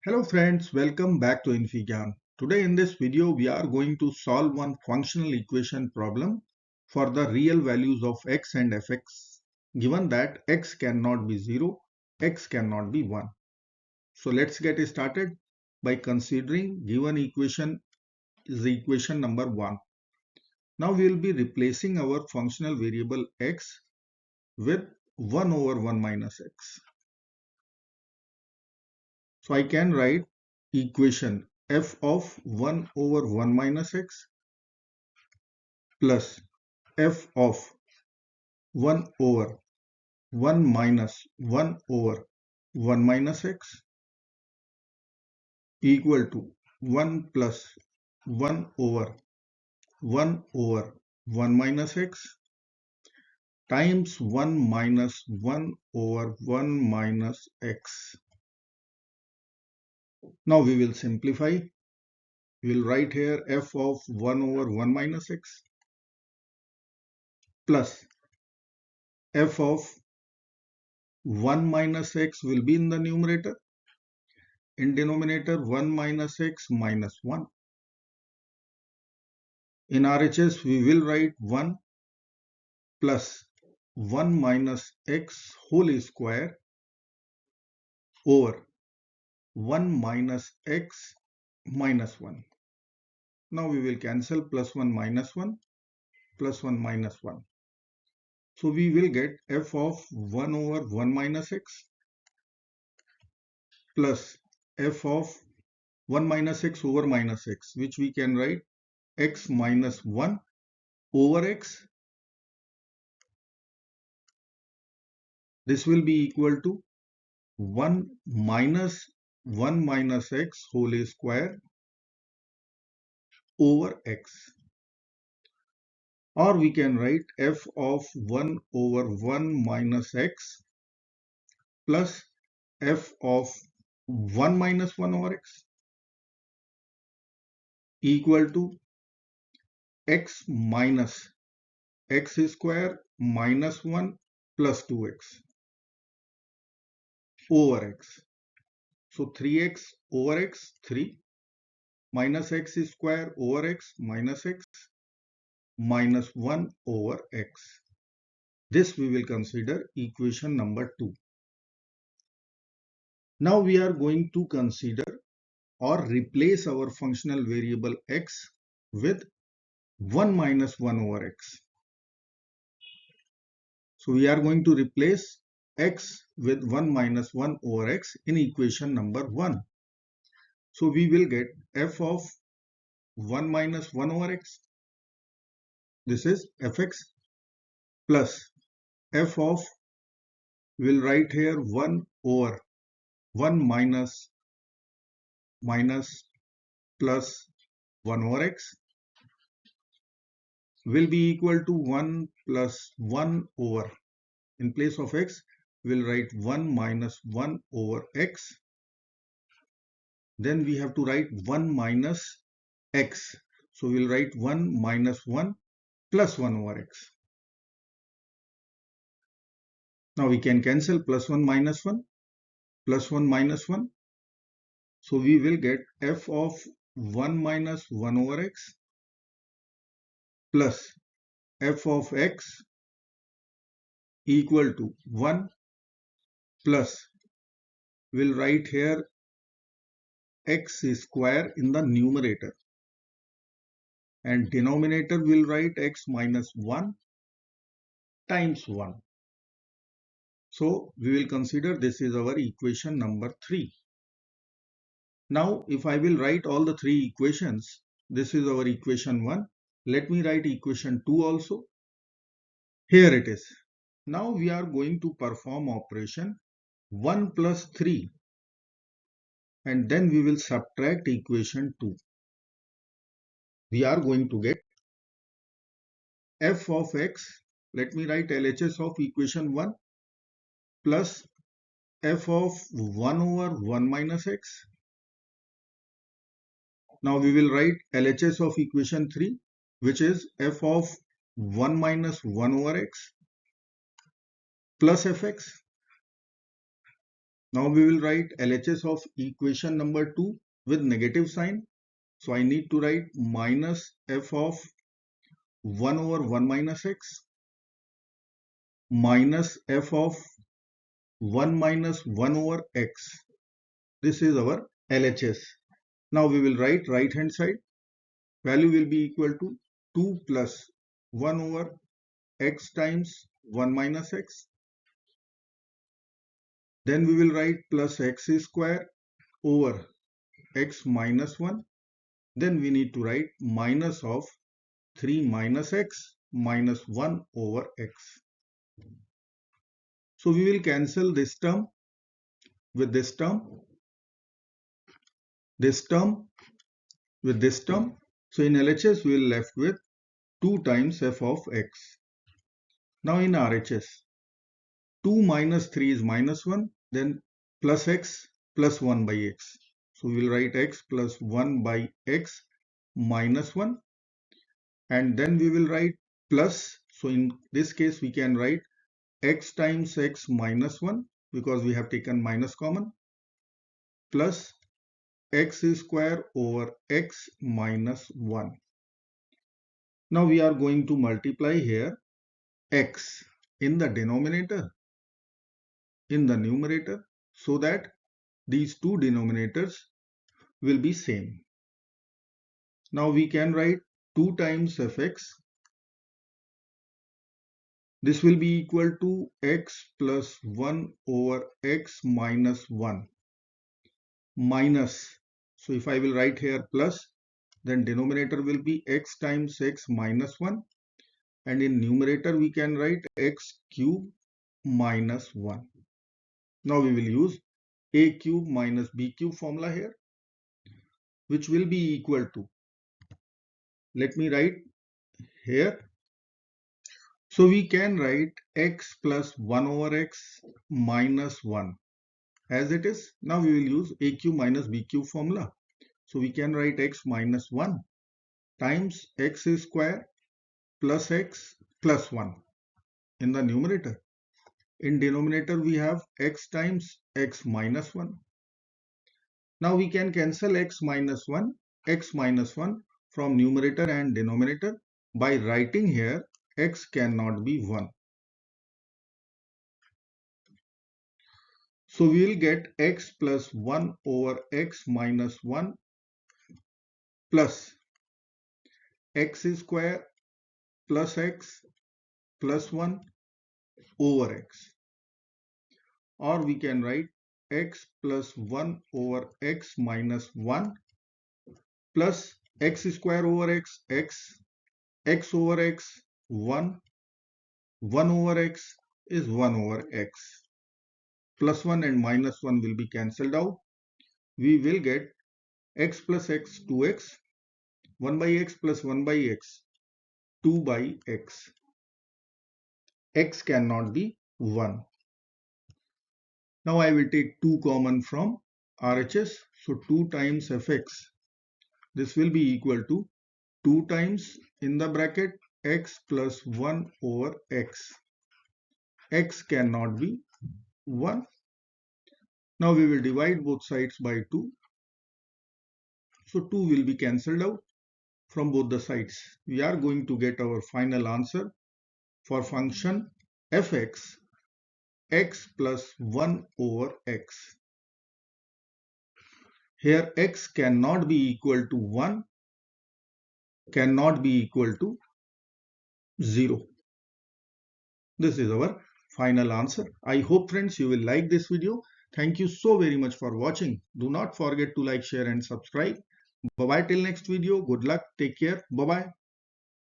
Hello friends, welcome back to infyGyan. Today in this video we are going to solve one functional equation problem for the real values of x and fx given that x cannot be 0, x cannot be 1. So let's get started by considering given equation is equation number 1. Now we will be replacing our functional variable x with 1 over 1 minus x. So I can write equation f of 1 over 1 minus x plus f of 1 over 1 minus 1 over 1 minus x equal to 1 plus 1 over 1 minus x times 1 minus 1 over 1 minus x. Now we will simplify. We will write here f of 1 over 1 minus x plus f of 1 minus x will be in the numerator. In denominator 1 minus x minus 1. In RHS we will write 1 plus 1 minus x whole square over 1 minus x minus 1. Now we will cancel plus 1 minus 1 plus 1 minus 1. So we will get f of 1 over 1 minus x plus f of 1 minus x over minus x, which we can write x minus 1 over x. This will be equal to 1 minus x whole square over x. Or we can write f of 1 over 1 minus x plus f of 1 minus 1 over x equal to x minus x square minus 1 plus 2x over x. So 3x over x, 3 minus x square over x minus x minus 1 over x. This we will consider equation number 2. Now we are going to consider or replace our functional variable x with 1 minus 1 over x. So we are going to replace x with 1 minus 1 over x in equation number 1. So we will get f of 1 minus 1 over x. This is fx plus f of, we'll write here 1 over 1 minus plus 1 over x will be equal to 1 plus 1 over, in place of x we'll write 1 minus 1 over x. Then we have to write 1 minus x. So we'll write 1 minus 1 plus 1 over x. Now we can cancel plus 1 minus 1 plus 1 minus 1. So we will get f of 1 minus 1 over x plus f of x equal to 1 plus, we'll write here x square in the numerator and denominator will write x minus 1 times 1. So we will consider this is our equation number 3. Now if I will write all the three equations, this is our equation 1. Let me write equation 2 also. Here it is. Now we are going to perform operation 1 plus 3 and then we will subtract equation 2. We are going to get f of x, let me write LHS of equation 1 plus f of 1 over 1 minus x. Now we will write LHS of equation 3, which is f of 1 minus 1 over x plus fx Now we will write LHS of equation number 2 with negative sign. So I need to write minus f of 1 over 1 minus x minus f of 1 minus 1 over x. This is our LHS. Now we will write right hand side. Value will be equal to 2 plus 1 over x times 1 minus x. Then we will write plus x square over x minus 1. Then we need to write minus of 3 minus x minus 1 over x. So we will cancel this term with this term, this term with this term. So in LHS we will left with 2 times f of x. Now in RHS, 2 minus 3 is minus 1, then plus x plus 1 by x. So we will write x plus 1 by x minus 1, and then we will write plus. So in this case we can write x times x minus 1 because we have taken minus common, plus x square over x minus 1. Now we are going to multiply here x in the denominator, in the numerator, so that these two denominators will be same. Now we can write 2 times fx. This will be equal to x plus 1 over x minus 1 minus. So if I will write here plus, then denominator will be x times x minus 1, and in numerator we can write x cube minus 1. Now we will use a cube minus b cube formula here, which will be equal to, let me write here. So we can write x plus 1 over x minus 1 as it is. Now we will use a cube minus b cube formula. So we can write x minus 1 times x square plus x plus 1 in the numerator. In denominator we have x times x minus 1. Now we can cancel x minus 1 from numerator and denominator by writing here x cannot be 1. So we will get x plus 1 over x minus 1 plus x square plus x plus 1 over x. Or we can write x plus 1 over x minus 1 plus x square over x, x over x, 1 over x is 1 over x. Plus 1 and minus 1 will be cancelled out. We will get x plus x 2x, 1 by x plus 1 by x, 2 by x. X cannot be 1. Now I will take 2 common from RHS. So 2 times fx. This will be equal to 2 times in the bracket x plus 1 over x. X cannot be 1. Now we will divide both sides by 2. So 2 will be cancelled out from both the sides. We are going to get our final answer for function fx, x plus 1 over x. Here x cannot be equal to 1, cannot be equal to 0. This is our final answer. I hope friends you will like this video. Thank you so very much for watching. Do not forget to like, share and subscribe. Bye bye till next video. Good luck. Take care. Bye bye.